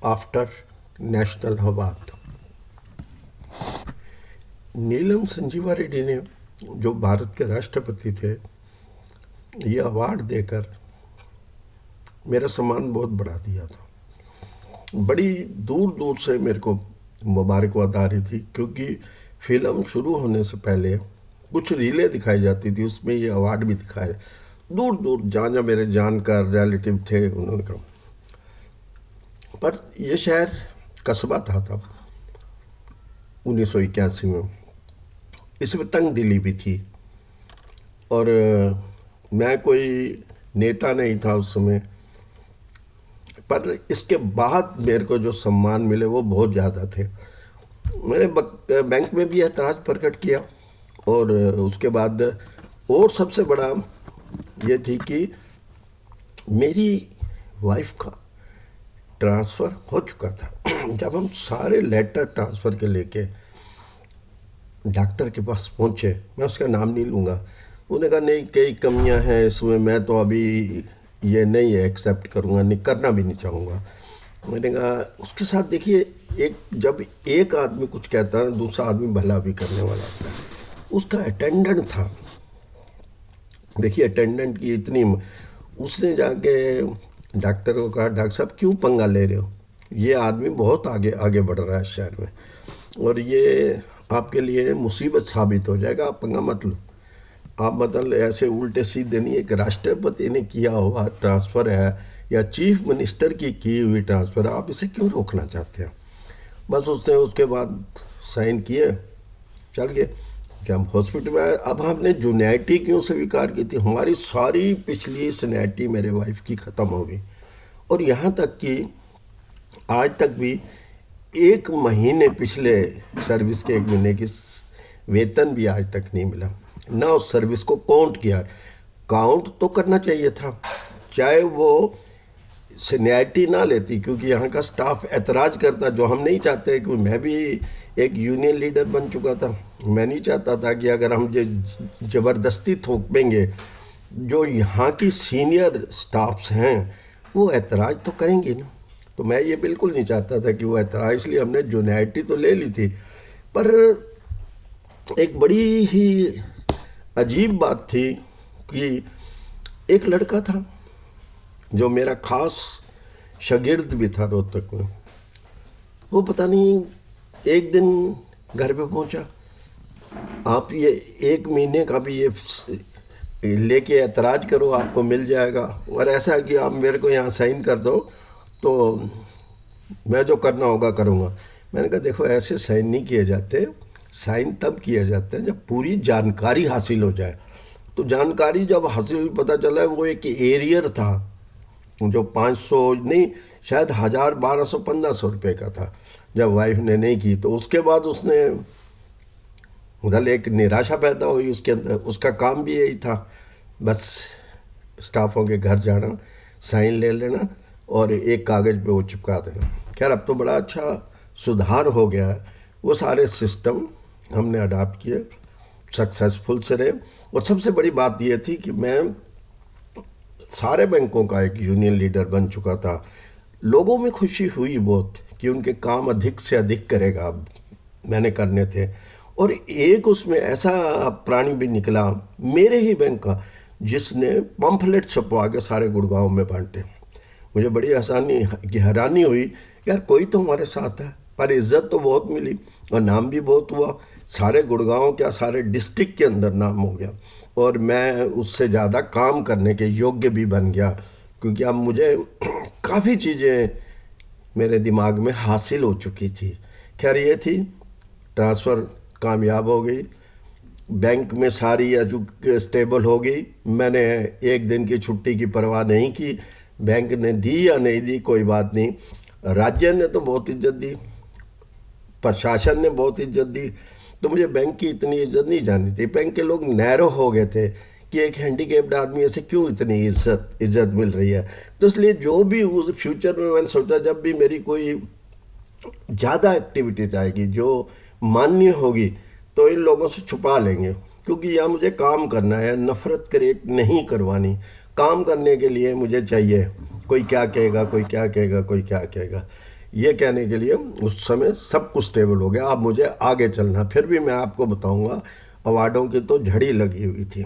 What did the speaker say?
After national award. Neelam Sanjiva Reddy ने, जो भारत के राष्ट्रपति थे, ये अवार्ड देकर मेरा सम्मान बहुत बढ़ा दिया था। बड़ी दूर दूर से मेरे को मुबारकबाद आ रही थी, क्योंकि फिल्म शुरू होने से पहले कुछ रीलें दिखाई जाती थी, उसमें ये अवार्ड भी दिखाया। दूर दूर जहाँ जहाँ मेरे जानकार रिलेटिव थे उन्होंने कहा। पर यह शहर कस्बा था तब 1981 में, इसमें तंग दिली भी थी। और मैं कोई नेता नहीं था उस समय, पर इसके बाद मेरे को जो सम्मान मिले वो बहुत ज़्यादा थे। मैंने बैंक में भी एतराज़ प्रकट किया, और उसके बाद और सबसे बड़ा ये थी कि मेरी वाइफ का ट्रांसफ़र हो चुका था। जब हम सारे लेटर ट्रांसफ़र के लेके डॉक्टर के पास पहुँचे, मैं उसका नाम नहीं लूँगा, उन्होंने कहा नहीं, कई कमियां हैं इसमें, मैं तो अभी ये नहीं एक्सेप्ट करूँगा, नहीं करना भी नहीं चाहूँगा। मैंने कहा उसके साथ देखिए, जब एक आदमी कुछ कहता है, दूसरा आदमी भला भी करने वाला होता है। उसका अटेंडेंट था, देखिए अटेंडेंट की इतनी, उसने जाके डॉक्टर को कहा, डॉक्टर साहब क्यों पंगा ले रहे हो, ये आदमी बहुत आगे आगे बढ़ रहा है शहर में, और ये आपके लिए मुसीबत साबित हो जाएगा, आप पंगा मत लो। आप मतलब ऐसे उल्टे सीधे नहीं, एक राष्ट्रपति ने किया हुआ ट्रांसफ़र है या चीफ मिनिस्टर की हुई ट्रांसफ़र है, आप इसे क्यों रोकना चाहते हैं। बस उसने उसके बाद साइन किए, चल गए। जब हॉस्पिटल में आए, अब हमने जो सीनियरिटी क्यों स्वीकार की थी, हमारी सारी पिछली सीनियरिटी मेरे वाइफ की ख़त्म हो गई। और यहाँ तक कि आज तक भी 1 महीने पिछले सर्विस के 1 महीने की वेतन भी आज तक नहीं मिला, ना उस सर्विस को काउंट किया। काउंट तो करना चाहिए था, चाहे वो सीनियरिटी ना लेती, क्योंकि यहाँ का स्टाफ एतराज़ करता, जो हम नहीं चाहते। कि मैं भी एक यूनियन लीडर बन चुका था, मैं नहीं चाहता था कि अगर हम ज़बरदस्ती थोपेंगे, जो यहाँ की सीनियर स्टाफ्स हैं वो एतराज़ तो करेंगे ना। तो मैं ये बिल्कुल नहीं चाहता था कि वो एतराज़, इसलिए हमने जूनियरिटी तो ले ली थी। पर एक बड़ी ही अजीब बात थी कि एक लड़का था जो मेरा ख़ास शागिर्द भी था रोहतक में, वो पता नहीं एक दिन घर पे पहुंचा, आप ये 1 महीने का भी ये लेके एतराज़ करो, आपको मिल जाएगा, और ऐसा है कि आप मेरे को यहाँ साइन कर दो तो मैं जो करना होगा करूँगा। मैंने कहा देखो, ऐसे साइन नहीं किए जाते, साइन तब किए जाते हैं जब पूरी जानकारी हासिल हो जाए। तो जानकारी जब हासिल पता चला, वो एक एरियर था जो 500 नहीं, शायद 1000, 1200, 1500 रुपये का था। जब वाइफ ने नहीं की तो उसके बाद उसने उधर एक निराशा पैदा हुई उसके अंदर। उसका काम भी यही था, बस स्टाफों के घर जाना, साइन ले लेना और एक कागज़ पे वो चिपका देना। खैर अब तो बड़ा अच्छा सुधार हो गया है, वो सारे सिस्टम हमने अडाप्ट किए, सक्सेसफुल से रहे। और सबसे बड़ी बात ये थी कि मैं सारे बैंकों का एक यूनियन लीडर बन चुका था। लोगों में खुशी हुई बहुत कि उनके काम अधिक से अधिक करेगा, अब मैंने करने थे। और एक उसमें ऐसा प्राणी भी निकला मेरे ही बैंक का, जिसने पंफलेट छपवा के सारे गुड़गांव में बांटे। मुझे बड़ी हैरानी हुई, यार कोई तो हमारे साथ है, पर इज़्ज़त तो बहुत मिली और नाम भी बहुत हुआ। सारे गुड़गांव क्या, सारे डिस्ट्रिक्ट के अंदर नाम हो गया, और मैं उससे ज़्यादा काम करने के योग्य भी बन गया, क्योंकि अब मुझे काफ़ी चीज़ें मेरे दिमाग में हासिल हो चुकी थी। खैर ये थी, ट्रांसफ़र कामयाब हो गई, बैंक में सारी स्टेबल हो गई। मैंने 1 दिन की छुट्टी की परवाह नहीं की, बैंक ने दी या नहीं दी कोई बात नहीं। राज्य ने तो बहुत इज्जत दी, प्रशासन ने बहुत इज्जत दी, तो मुझे बैंक की इतनी इज्जत नहीं जानी थी। बैंक के लोग नैरो हो गए थे कि एक हैंडीकेप्ड आदमी ऐसे क्यों इतनी इज्जत मिल रही है। तो इसलिए जो भी उस फ्यूचर में मैंने सोचा, जब भी मेरी कोई ज़्यादा एक्टिविटीज आएगी जो मान्य होगी, तो इन लोगों से छुपा लेंगे, क्योंकि यहाँ मुझे काम करना है, नफ़रत क्रिएट नहीं करवानी। काम करने के लिए मुझे चाहिए, कोई क्या कहेगा, कोई क्या कहेगा, कोई क्या कहेगा, ये कहने के लिए उस समय सब कुछ स्टेबल हो गया, अब मुझे आगे चलना। फिर भी मैं आपको बताऊंगा, अवार्डों की तो झड़ी लगी हुई थी।